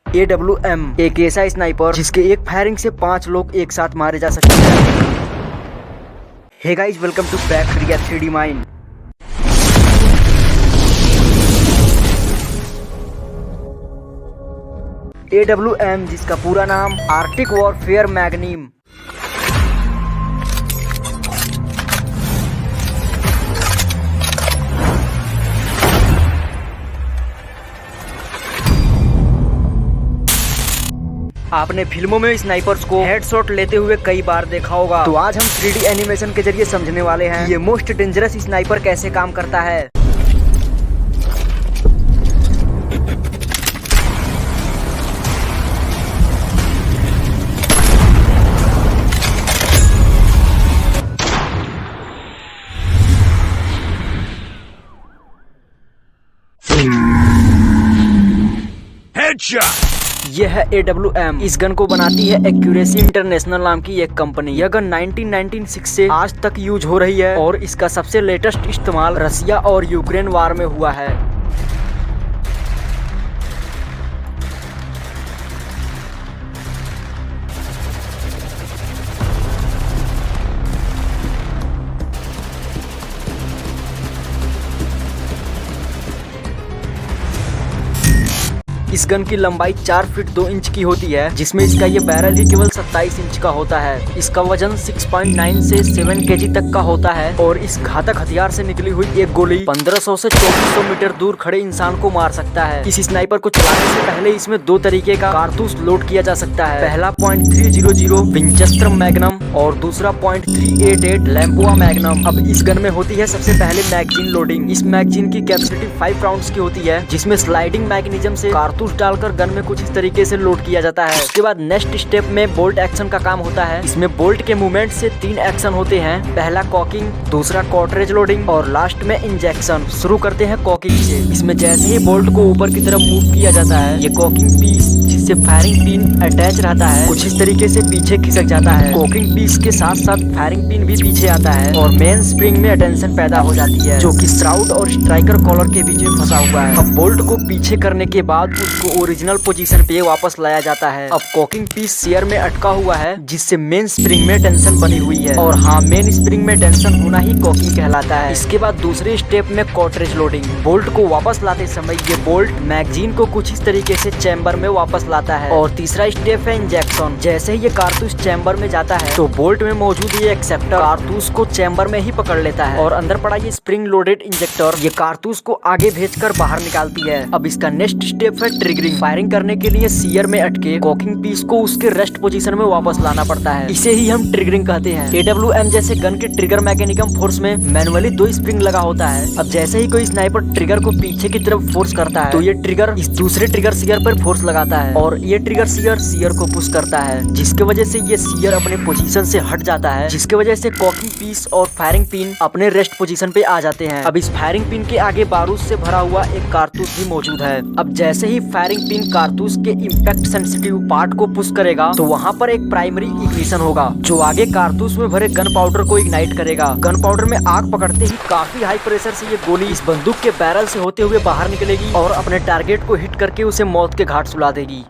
AWM एक ऐसा sniper जिसके एक फायरिंग से 5 लोग एक साथ मारे जा सकते हैं। Hey guys, welcome to back फ्रिया 3D माइन। AWM जिसका पूरा नाम आर्टिक वॉरफेयर मैग्नीम। आपने फिल्मों में स्नाइपर्स को हेडशॉट लेते हुए कई बार देखा होगा, तो आज हम 3D एनिमेशन के जरिए समझने वाले हैं ये मोस्ट डेंजरस स्नाइपर कैसे काम करता है। Headshot! यह है AWM। इस गन को बनाती है एक्यूरेसी इंटरनेशनल नाम की एक कंपनी। यह गन 1996 से आज तक यूज हो रही है और इसका सबसे लेटेस्ट इस्तेमाल रसिया और यूक्रेन वार में हुआ है। इस गन की लंबाई 4 फीट 2 इंच की होती है, जिसमें इसका ये बैरल ही केवल 27 इंच का होता है। इसका वजन 6.9 से 7 kg तक का होता है और इस घातक हथियार से निकली हुई एक गोली 1500 से 2400 मीटर दूर खड़े इंसान को मार सकता है। इस स्नाइपर को चलाने से पहले इसमें 2 तरीके का कारतूस लोड किया जा सकता है। पहला .300 विंचेस्टर मैग्नम और दूसरा .388 लैम्पुआ मैग्नम। अब इस गन में होती है सबसे पहले मैगजीन लोडिंग। इस मैगजीन की कैपेसिटी 5 राउंड्स की होती है, जिसमें स्लाइडिंग मैकेनिज्म से कारतूस डालकर गन में कुछ इस तरीके से लोड किया जाता है। उसके बाद नेक्स्ट स्टेप में बोल्ट एक्शन का काम होता है। इसमें बोल्ट के मूवमेंट से 3 एक्शन होते हैं। पहला कॉकिंग, दूसरा कॉर्टरेज लोडिंग और लास्ट में इंजेक्शन। शुरू करते हैं कॉकिंग से। इसमें जैसे ही बोल्ट को ऊपर की तरफ मूव किया जाता है, ये कॉकिंग पीस जिससे फायरिंग पिन अटैच रहता है कुछ इस तरीके से पीछे खिसक जाता है। कॉकिंग पीस के साथ साथ फायरिंग पिन भी पीछे आता है और मेन स्प्रिंग में टेंशन पैदा हो जाती है, जो कि श्राउड और स्ट्राइकर कॉलर के बीच में फंसा हुआ है। अब बोल्ट को पीछे करने के बाद उसको ओरिजिनल पोजीशन पे वापस लाया जाता है। अब कॉकिंग पीस शेयर में अटका हुआ है, जिससे मेन स्प्रिंग में टेंशन बनी हुई है। और हाँ, मेन स्प्रिंग में टेंशन होना ही कॉकिंग कहलाता है। इसके बाद दूसरे स्टेप में कॉर्टरेज लोडिंग। बोल्ट को वापस लाते समय ये बोल्ट मैगजीन को कुछ इस तरीके से चैम्बर में वापस लाता है। और तीसरा स्टेप है इंजेक्शन। जैसे ही ये कारतूस चैम्बर में जाता है, तो बोल्ट में मौजूद ये एक्सेप्टर कारतूस को चैम्बर में ही पकड़ लेता है और अंदर पड़ा ये स्प्रिंग लोडेड इंजेक्टर ये कारतूस को आगे भेजकर बाहर निकालती है। अब इसका नेक्स्ट स्टेप है ट्रिगरिंग। फायरिंग करने के लिए सीयर में अटके कॉकिंग पीस को उसके रेस्ट पोजीशन में वापस लाना पड़ता है। इसे ही हम ट्रिगरिंग कहते हैं। AWM जैसे गन के ट्रिगर मैकेनिज्म फोर्स में मैनुअली 2 स्प्रिंग लगा होता है। अब जैसे ही कोई स्नाइपर ट्रिगर को पीछे की तरफ फोर्स करता है, तो ये ट्रिगर इस दूसरे ट्रिगर सीयर पर फोर्स लगाता है और ये ट्रिगर सीयर को पुश करता है, जिसके वजह से ये सीयर अपने पोजीशन से हट जाता है, जिसके वजह से कॉकिंग पीस और फायरिंग पिन अपने रेस्ट पोजीशन पे आ जाते हैं। अब इस फायरिंग पिन के आगे बारूद से भरा हुआ एक कारतूस भी मौजूद है। अब जैसे ही फायरिंग पिन कारतूस के इम्पैक्ट सेंसिटिव पार्ट को पुश करेगा, तो वहाँ पर एक प्राइमरी इग्निशन होगा, जो आगे कारतूस में भरे गन पाउडर को इग्नाइट करेगा। गन पाउडर में आग पकड़ते ही काफी हाई प्रेशर से ये गोली इस बंदूक के बैरल से होते हुए बाहर निकलेगी और अपने टारगेट को हिट करके उसे मौत के घाट सुला देगी।